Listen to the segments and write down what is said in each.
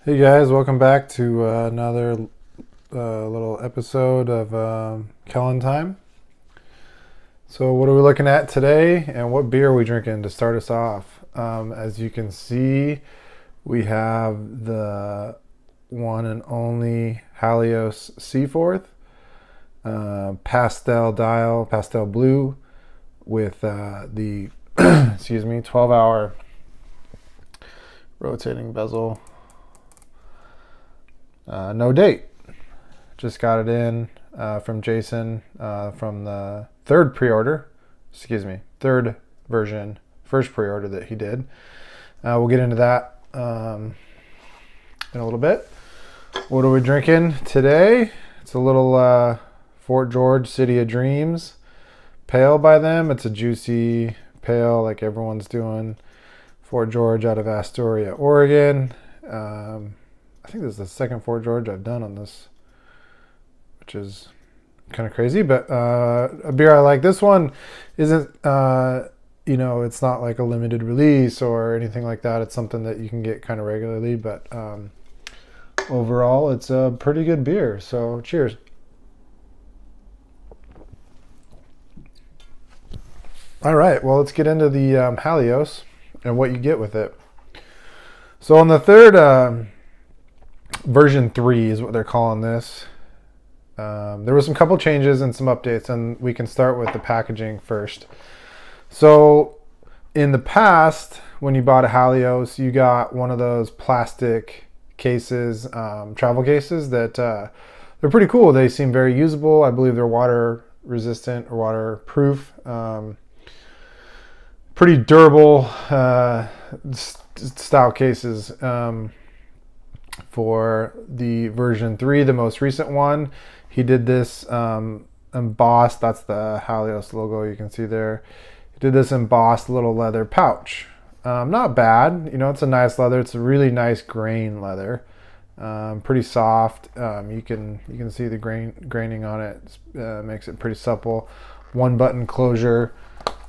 Hey guys, welcome back to another little episode of Kellen Time. So, what are we looking at today, and what beer are we drinking to start us off? As you can see, we have the one and only Halios Seaforth Pastel Blue with the 12-hour rotating bezel. No date. Just got it in from Jason from the third version, first pre-order that he did. We'll get into that in a little bit. What are we drinking today? It's a little Fort George City of Dreams pale by them. It's a juicy pale like everyone's doing. Fort George out of Astoria, Oregon. I think this is the second Fort George I've done on this, which is kind of crazy, but a beer I like. This one isn't, it's not like a limited release or anything like that. It's something that you can get kind of regularly, but overall, it's a pretty good beer. So cheers. All right, well, let's get into the Halios and what you get with it. So on the third version 3 is what they're calling this. There was some couple changes and some updates, and we can start with the packaging first. So in the past, when you bought a Halios, you got one of those plastic cases, travel cases that they're pretty cool. They seem very usable. I believe they're water resistant or waterproof. Pretty durable style cases. For the version 3, the most recent one, he did this embossed, that's the Halios logo you can see there. He did this embossed little leather pouch. Not bad, it's a nice leather. It's a really nice grain leather. Pretty soft. You can see the graining on it. Makes it pretty supple. One button closure.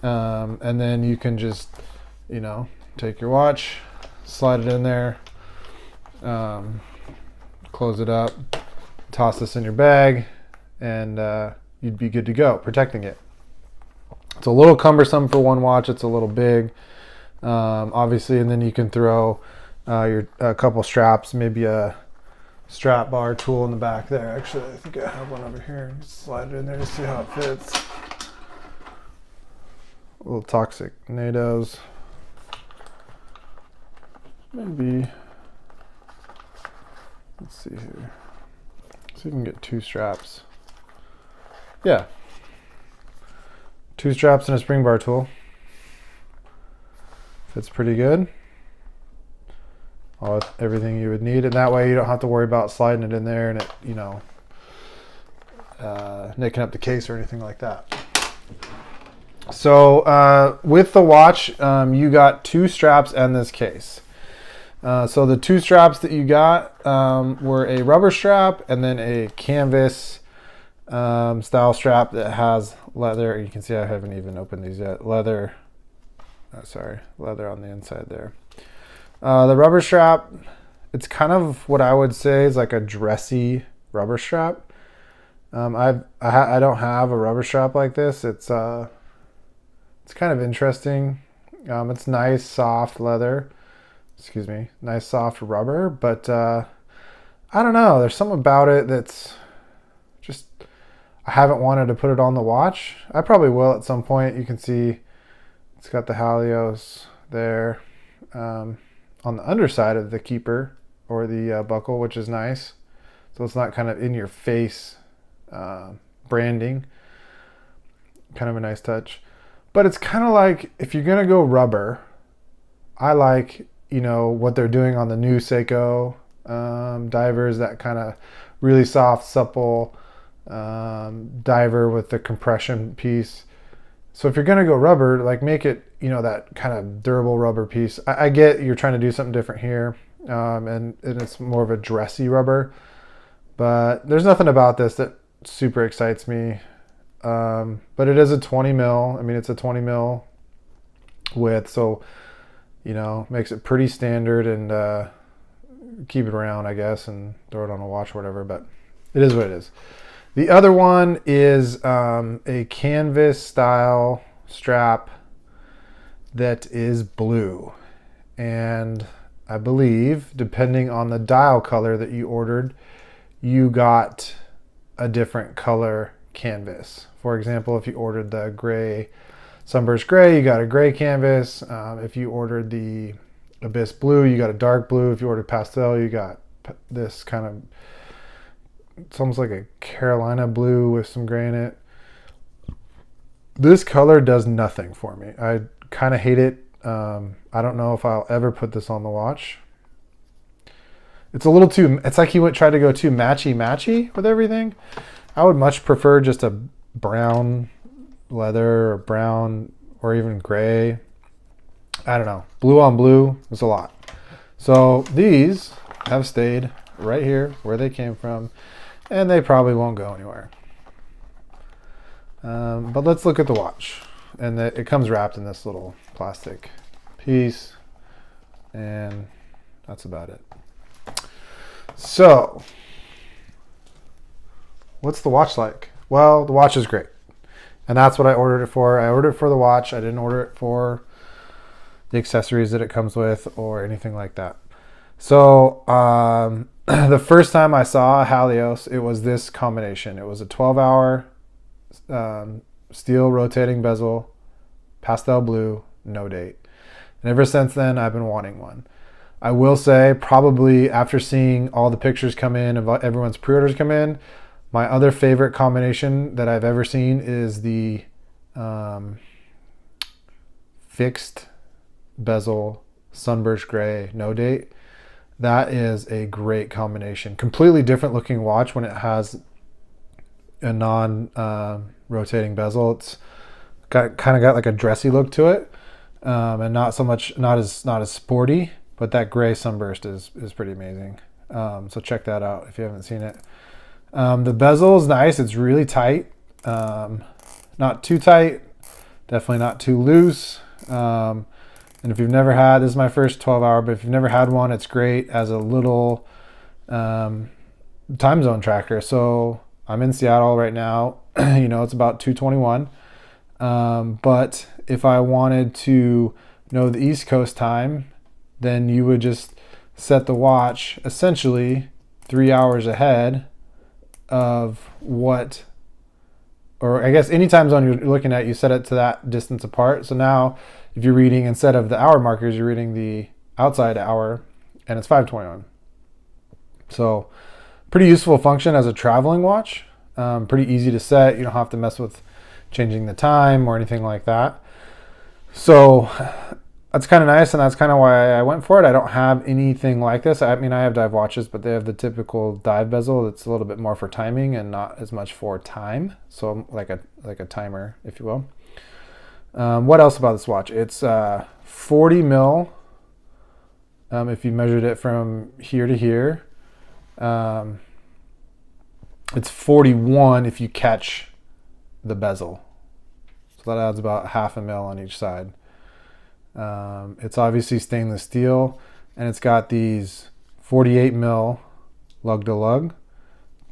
And then you can just, take your watch, slide it in there, close it up, toss this in your bag, and you'd be good to go, protecting it. It's a little cumbersome for one watch. It's a little big, obviously, and then you can throw a couple straps, maybe a strap bar tool in the back there. Actually, I think I have one over here. Slide it in there to see how it fits. Little toxic NATOs. Maybe. Let's see here. So you can get 2 straps. Yeah. 2 straps and a spring bar tool. Fits pretty good. Everything you would need. And that way you don't have to worry about sliding it in there and it, nicking up the case or anything like that. So with the watch, you got 2 straps and this case. So the 2 straps that you got were a rubber strap and then a canvas style strap that has leather. You can see I haven't even opened these yet. Leather on the inside there. The rubber strap, it's kind of what I would say is like a dressy rubber strap. I don't have a rubber strap like this. It's kind of interesting. It's nice, soft leather. Nice, soft rubber. But I don't know. There's something about it that's just... I haven't wanted to put it on the watch. I probably will at some point. You can see it's got the Halios there on the underside of the keeper or the buckle, which is nice. So it's not kind of in your face branding. Kind of a nice touch. But it's kind of like, if you're going to go rubber, I like, what they're doing on the new Seiko divers, that kind of really soft, supple diver with the compression piece. So if you're going to go rubber, like make it, that kind of durable rubber piece. I get you're trying to do something different here, and it's more of a dressy rubber. But there's nothing about this that super excites me. But it is a 20 mil. I mean, it's a 20 mil width, so makes it pretty standard and keep it around, I guess, and throw it on a watch or whatever, but it is what it is. The other one is a canvas style strap that is blue. And I believe, depending on the dial color that you ordered, you got a different color canvas. For example, if you ordered the gray, sunburst gray, you got a gray canvas. If you ordered the abyss blue, you got a dark blue. If you ordered pastel, you got this kind of, it's almost like a Carolina blue with some gray in it. This color does nothing for me. I kind of hate it. I don't know if I'll ever put this on the watch. It's a little too, it's like he tried to go too matchy with everything. I would much prefer just a brown leather or brown or even gray. I don't know. Blue on blue is a lot. So these have stayed right here where they came from, and they probably won't go anywhere. But let's look at the watch. And it comes wrapped in this little plastic piece, and that's about it. So, what's the watch like? Well, the watch is great. And that's what I ordered it for. I ordered it for the watch. I didn't order it for the accessories that it comes with or anything like that. So, the first time I saw Halios, it was this combination. It was a 12-hour steel rotating bezel, pastel blue, no date. And ever since then, I've been wanting one. I will say, probably after seeing all the pictures come in and everyone's pre-orders come in, my other favorite combination that I've ever seen is the fixed bezel sunburst gray no date. That is a great combination. Completely different looking watch when it has a non-rotating bezel. It's kind of got like a dressy look to it, and not as sporty. But that gray sunburst is pretty amazing. So check that out if you haven't seen it. The bezel is nice. It's really tight. Not too tight. Definitely not too loose. And if you've never had, this is my first 12-hour, but if you've never had one, it's great as a little time zone tracker. So I'm in Seattle right now. It's about 2:21. But if I wanted to know the East Coast time, then you would just set the watch essentially 3 hours ahead of what, or I guess any time zone you're looking at, you set it to that distance apart. So now if you're reading, instead of the hour markers, you're reading the outside hour, and it's 5:21. So pretty useful function as a traveling watch. Pretty easy to set. You don't have to mess with changing the time or anything like that. So that's kind of nice, and that's kind of why I went for it. I don't have anything like this. I mean, I have dive watches, but they have the typical dive bezel that's a little bit more for timing and not as much for time. So like a timer, if you will. What else about this watch? It's 40 mil if you measured it from here to here. It's 41 if you catch the bezel. So that adds about half a mil on each side. It's obviously stainless steel, and it's got these 48 mil lug to lug.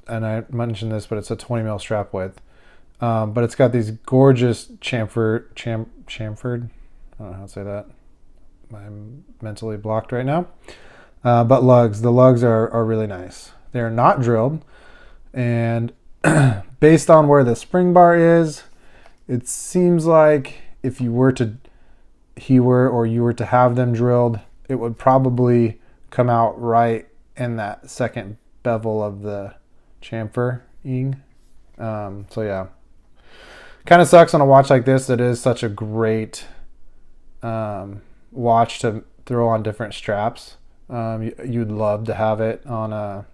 And I mentioned this, but it's a 20 mil strap width. But it's got these gorgeous chamfered. I don't know how to say that. I'm mentally blocked right now. But lugs. The lugs are really nice. They're not drilled. And based on where the spring bar is, it seems like if you were to you were to have them drilled, it would probably come out right in that second bevel of the chamfering. So yeah, kind of sucks on a watch like this. It is such a great watch to throw on different straps. You'd love to have it on a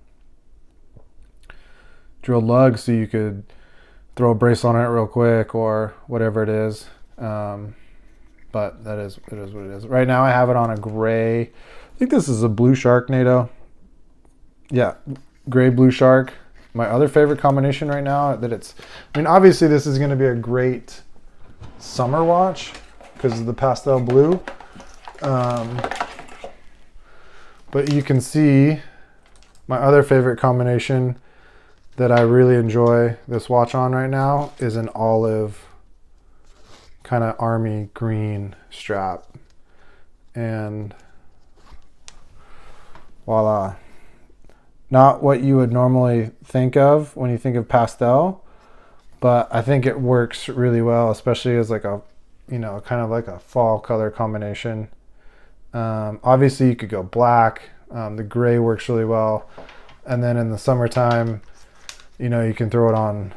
drilled lug so you could throw a brace on it real quick or whatever it is. But it is what it is. Right now I have it on a gray, I think this is a blue Sharknado. Yeah, gray blue shark. My other favorite combination right now obviously this is going to be a great summer watch because of the pastel blue. But you can see my other favorite combination that I really enjoy this watch on right now is an olive kind of army green strap. And voila. Not what you would normally think of when you think of pastel, but I think it works really well, especially as like a, you know, kind of like a fall color combination. Obviously you could go black. The gray works really well. And then in the summertime, you know, you can throw it on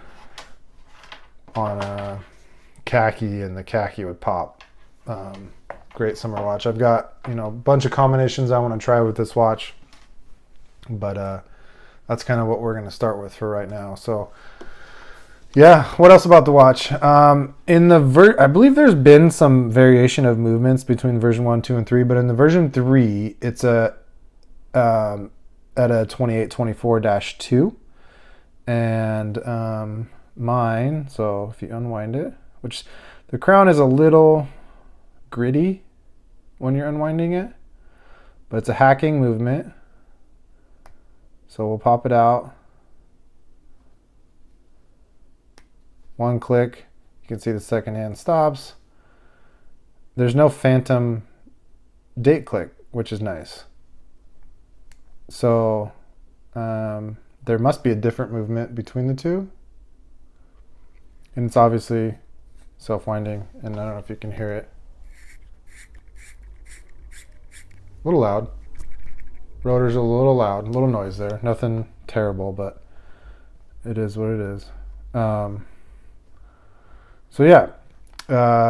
khaki, and the khaki would pop. Great summer watch. I've got, you know, a bunch of combinations I want to try with this watch, but that's kind of what we're going to start with for right now. So yeah, what else about the watch? I believe there's been some variation of movements between version 1, 2, and 3, but in the version 3, it's at a 2824-2. And mine, so if you unwind it, which the crown is a little gritty when you're unwinding it, but it's a hacking movement. So we'll pop it out. One click, you can see the second hand stops. There's no phantom date click, which is nice. So there must be a different movement between the two. And it's obviously self-winding, and I don't know if you can hear it. A little loud. Rotor's a little loud, a little noise there. Nothing terrible, but it is what it is. So yeah,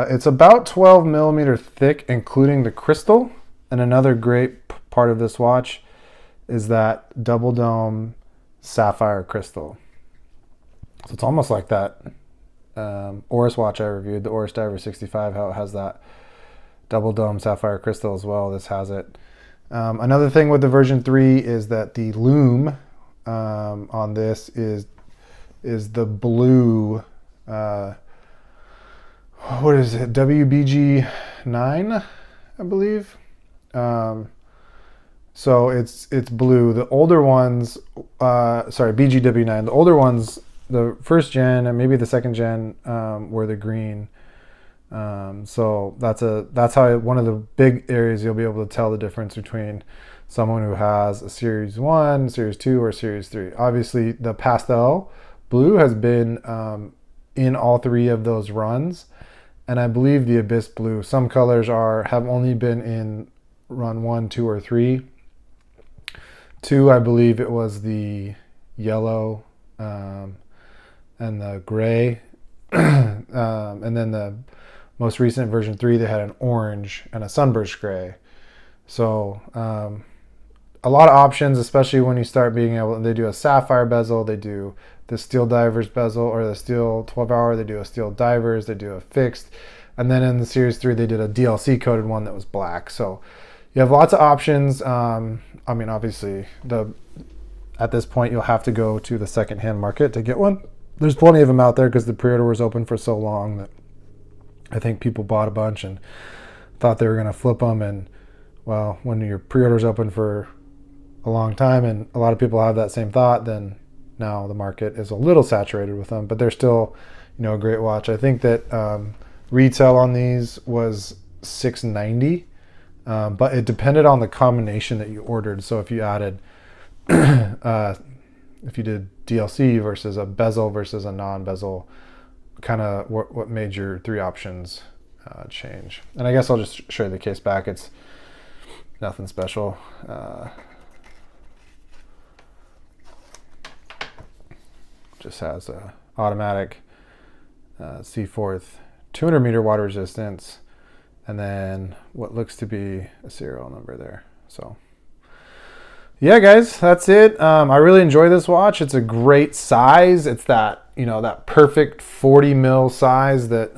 it's about 12 millimeter thick, including the crystal. And another great part of this watch is that double dome sapphire crystal. So it's almost like that Oris watch I reviewed, the Oris Diver 65, how it has that double dome sapphire crystal as well. This has it. Another thing with the version 3 is that the lume on this is the blue, what is it, WBG 9, I believe. So it's blue. The older ones, BGW9, the older ones, the first gen and maybe the second gen were the green. So that's how one of the big areas you'll be able to tell the difference between someone who has a Series 1, Series 2, or Series 3. Obviously, the Pastel Blue has been in all three of those runs, and I believe the Abyss Blue, some colors have only been in run 1, 2, or 3. 2, I believe it was the yellow and the gray, and then the most recent version 3, they had an orange and a sunburst gray. So a lot of options, especially when you start being able, they do a sapphire bezel, they do the steel divers bezel, or the steel 12-hour, they do a steel divers, they do a fixed, and then in the Series 3 they did a DLC coated one that was black. So you have lots of options. I mean, obviously at this point you'll have to go to the secondhand market to get one. There's plenty of them out there because the pre-order was open for so long that I think people bought a bunch and thought they were going to flip them. And well, when your pre-order is open for a long time and a lot of people have that same thought, then now the market is a little saturated with them, but they're still, a great watch. I think that retail on these was $690, but it depended on the combination that you ordered. So if you added, if you did DLC versus a bezel versus a non-bezel, kind of what made your three options change. And I guess I'll just show you the case back. It's nothing special. Just has a automatic Seaforth 200 meter water resistance, and then what looks to be a serial number there. So yeah, guys, that's it. I really enjoy this watch. It's a great size. It's that, that perfect 40 mil size that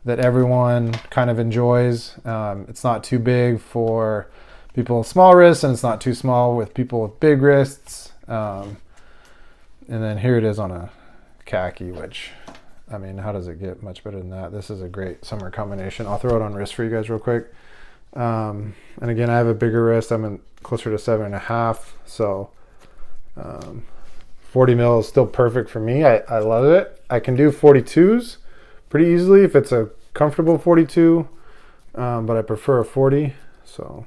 that everyone kind of enjoys. It's not too big for people with small wrists, and it's not too small with people with big wrists. And then here it is on a khaki, which, I mean, how does it get much better than that? This is a great summer combination. I'll throw it on wrist for you guys real quick. And again, I have a bigger wrist. I'm closer to 7.5. So 40 mil is still perfect for me. I love it. I can do 42s pretty easily if it's a comfortable 42, but I prefer a 40. So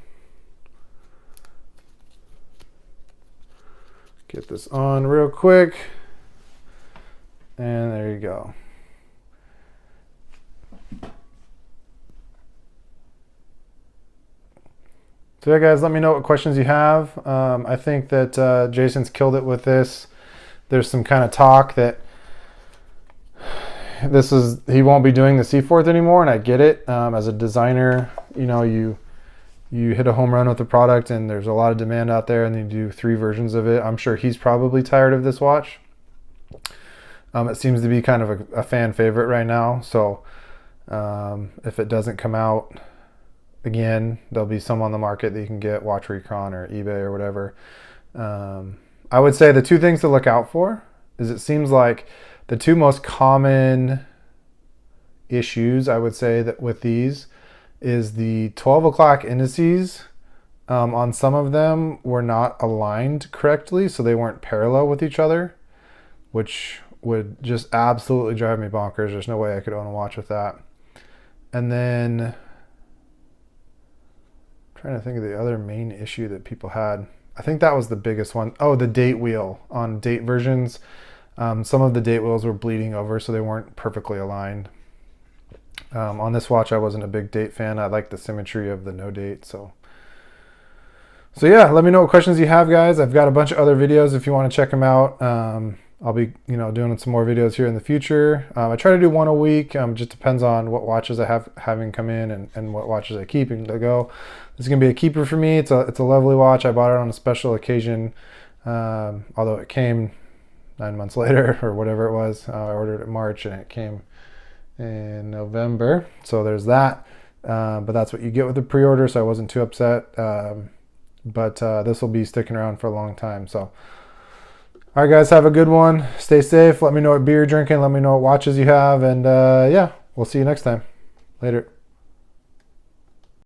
get this on real quick. And there you go. So yeah, guys, let me know what questions you have. I think that Jason's killed it with this. There's some kind of talk that he won't be doing the Seaforth anymore, and I get it. As a designer, you know, you hit a home run with the product, and there's a lot of demand out there, and you do 3 versions of it. I'm sure he's probably tired of this watch. It seems to be kind of a fan favorite right now. So if it doesn't come out again, there'll be some on the market that you can get, Watch Recon or eBay or whatever. I would say the 2 things to look out for is, it seems like the 2 most common issues, I would say, that with these is the 12 o'clock indices. On some of them were not aligned correctly, so they weren't parallel with each other, which would just absolutely drive me bonkers. There's no way I could own a watch with that. And then I'm trying to think of the other main issue that people had. I think that was the biggest one. Oh, the date wheel on date versions. Some of the date wheels were bleeding over, so they weren't perfectly aligned. On this watch, I wasn't a big date fan. I like the symmetry of the no date. So yeah, let me know what questions you have, guys. I've got a bunch of other videos if you want to check them out. I'll be, doing some more videos here in the future. I try to do 1 a week. Just depends on what watches I have having come in and what watches I keep and to go. This is gonna be a keeper for me. It's a lovely watch. I bought it on a special occasion, although it came 9 months later or whatever it was. I ordered it in March and it came in November. So there's that. But that's what you get with the pre-order. So I wasn't too upset. But this will be sticking around for a long time. So. All right, guys, have a good one. Stay safe. Let me know what beer you're drinking. Let me know what watches you have. And yeah, we'll see you next time. Later.